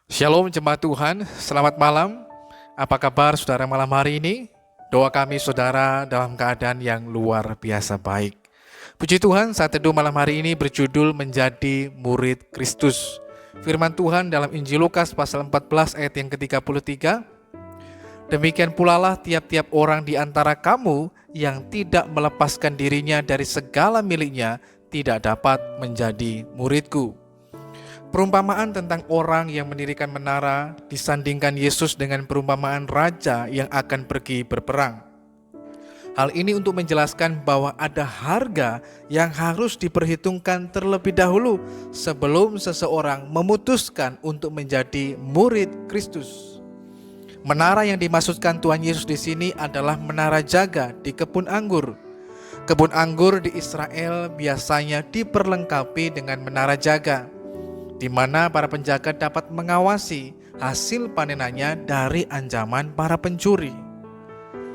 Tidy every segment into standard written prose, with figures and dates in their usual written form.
Shalom jemaat Tuhan, selamat malam. Apa kabar saudara malam hari ini? Doa kami saudara dalam keadaan yang luar biasa baik. Puji Tuhan, saat teduh malam hari ini berjudul menjadi murid Kristus. Firman Tuhan dalam Injil Lukas pasal 14 ayat yang ke-33. Demikian pula lah tiap-tiap orang di antara kamu yang tidak melepaskan dirinya dari segala miliknya tidak dapat menjadi muridku. Perumpamaan tentang orang yang mendirikan menara disandingkan Yesus dengan perumpamaan raja yang akan pergi berperang. Hal ini untuk menjelaskan bahwa ada harga yang harus diperhitungkan terlebih dahulu sebelum seseorang memutuskan untuk menjadi murid Kristus. Menara yang dimaksudkan Tuhan Yesus di sini adalah menara jaga di kebun anggur. Kebun anggur di Israel biasanya diperlengkapi dengan menara jaga, di mana para penjaga dapat mengawasi hasil panenannya dari ancaman para pencuri.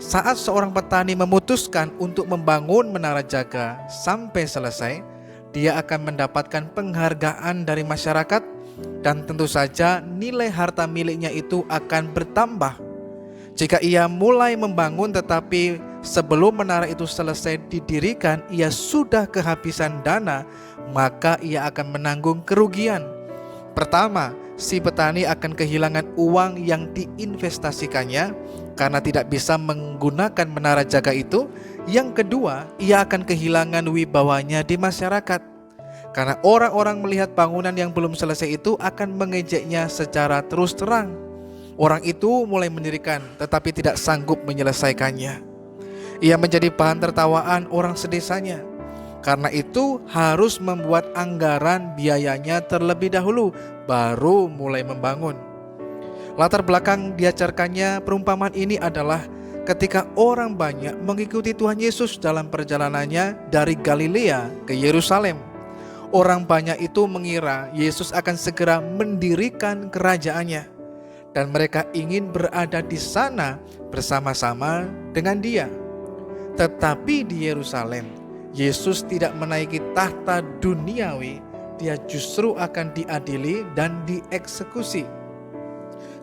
Saat seorang petani memutuskan untuk membangun menara jaga sampai selesai, dia akan mendapatkan penghargaan dari masyarakat dan tentu saja nilai harta miliknya itu akan bertambah. Jika ia mulai membangun tetapi sebelum menara itu selesai didirikan ia sudah kehabisan dana, maka ia akan menanggung kerugian. Pertama, si petani akan kehilangan uang yang diinvestasikannya karena tidak bisa menggunakan menara jaga itu. Yang kedua, ia akan kehilangan wibawanya di masyarakat, karena orang-orang melihat bangunan yang belum selesai itu akan mengejeknya secara terus terang. Orang itu mulai mendirikan tetapi tidak sanggup menyelesaikannya. Ia menjadi bahan tertawaan orang sedesanya. Karena itu harus membuat anggaran biayanya terlebih dahulu, baru mulai membangun. Latar belakang diajarkannya perumpamaan ini adalah ketika orang banyak mengikuti Tuhan Yesus dalam perjalanannya dari Galilea ke Yerusalem. Orang banyak itu mengira Yesus akan segera mendirikan kerajaannya, dan mereka ingin berada di sana bersama-sama dengan Dia. Tetapi di Yerusalem, Yesus tidak menaiki tahta duniawi, dia justru akan diadili dan dieksekusi.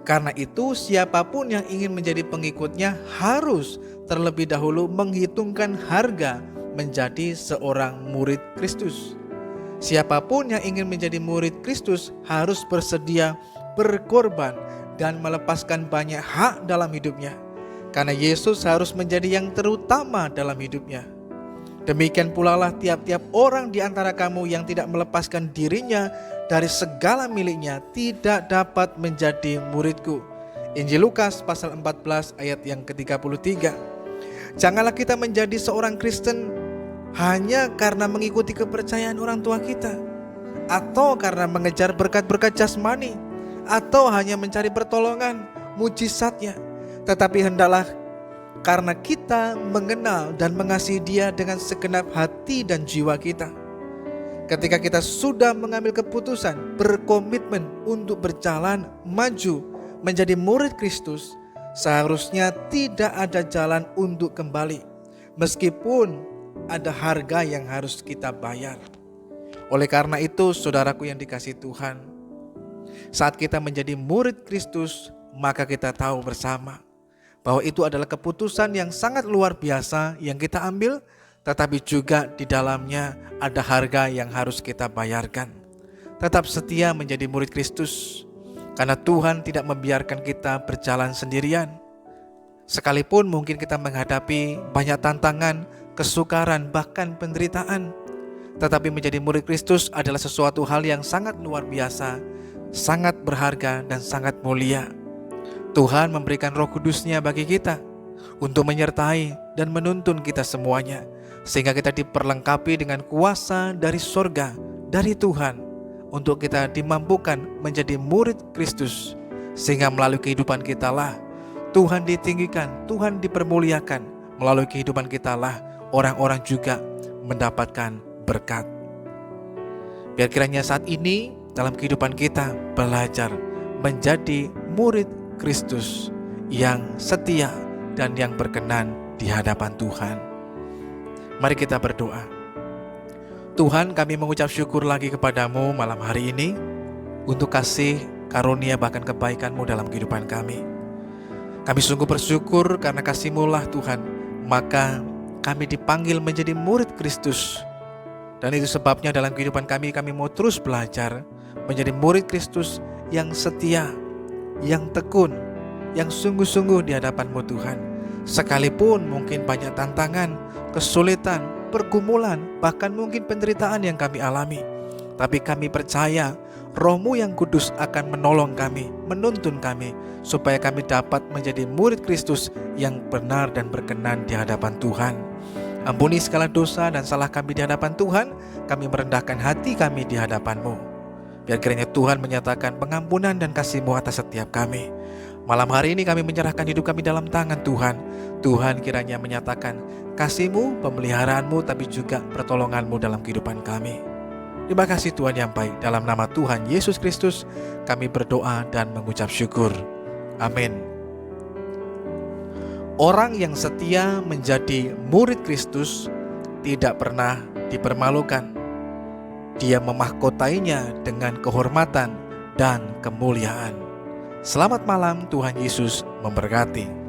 Karena itu siapapun yang ingin menjadi pengikutnya harus terlebih dahulu menghitungkan harga menjadi seorang murid Kristus. Siapapun yang ingin menjadi murid Kristus harus bersedia berkorban dan melepaskan banyak hak dalam hidupnya. Karena Yesus harus menjadi yang terutama dalam hidupnya. Demikian pula lah tiap-tiap orang di antara kamu yang tidak melepaskan dirinya dari segala miliknya tidak dapat menjadi muridku. Injil Lukas pasal 14 ayat yang ke-33. Janganlah kita menjadi seorang Kristen hanya karena mengikuti kepercayaan orang tua kita, atau karena mengejar berkat-berkat jasmani, atau hanya mencari pertolongan mujizatnya. Tetapi hendaklah karena kita mengenal dan mengasihi Dia dengan segenap hati dan jiwa kita. Ketika kita sudah mengambil keputusan, berkomitmen untuk berjalan maju menjadi murid Kristus, seharusnya tidak ada jalan untuk kembali, meskipun ada harga yang harus kita bayar. Oleh karena itu, saudaraku yang dikasihi Tuhan, saat kita menjadi murid Kristus, maka kita tahu bersama bahwa itu adalah keputusan yang sangat luar biasa yang kita ambil, tetapi juga di dalamnya ada harga yang harus kita bayarkan. Tetap setia menjadi murid Kristus, karena Tuhan tidak membiarkan kita berjalan sendirian. Sekalipun mungkin kita menghadapi banyak tantangan, kesukaran, bahkan penderitaan, tetapi menjadi murid Kristus adalah sesuatu hal yang sangat luar biasa, sangat berharga dan sangat mulia. Tuhan memberikan Roh Kudus-Nya bagi kita untuk menyertai dan menuntun kita semuanya, sehingga kita diperlengkapi dengan kuasa dari sorga, dari Tuhan, untuk kita dimampukan menjadi murid Kristus, sehingga melalui kehidupan kita lah Tuhan ditinggikan, Tuhan dipermuliakan. Melalui kehidupan kita lah orang-orang juga mendapatkan berkat. Biar kiranya saat ini dalam kehidupan kita belajar menjadi murid Kristus yang setia dan yang berkenan di hadapan Tuhan. Mari kita berdoa. Tuhan, kami mengucap syukur lagi kepadamu malam hari ini untuk kasih karunia bahkan kebaikan-Mu dalam kehidupan kami. Kami sungguh bersyukur karena kasih-Mu lah Tuhan, maka kami dipanggil menjadi murid Kristus. Dan itu sebabnya dalam kehidupan kami mau terus belajar menjadi murid Kristus yang setia, yang tekun, yang sungguh-sungguh di hadapan-Mu Tuhan. Sekalipun mungkin banyak tantangan, kesulitan, pergumulan, bahkan mungkin penderitaan yang kami alami, tapi kami percaya Roh-Mu yang kudus akan menolong kami, menuntun kami, supaya kami dapat menjadi murid Kristus yang benar dan berkenan di hadapan Tuhan. Ampuni segala dosa dan salah kami di hadapan Tuhan. Kami merendahkan hati kami di hadapan-Mu. Biar kiranya Tuhan menyatakan pengampunan dan kasih-Mu atas setiap kami. Malam hari ini kami menyerahkan hidup kami dalam tangan Tuhan. Tuhan kiranya menyatakan kasih-Mu, pemeliharaan-Mu, tapi juga pertolongan-Mu dalam kehidupan kami. Terima kasih Tuhan yang baik. Dalam nama Tuhan Yesus Kristus kami berdoa dan mengucap syukur. Amin. Orang yang setia menjadi murid Kristus tidak pernah dipermalukan. Dia memahkotainya dengan kehormatan dan kemuliaan. Selamat malam, Tuhan Yesus memberkati.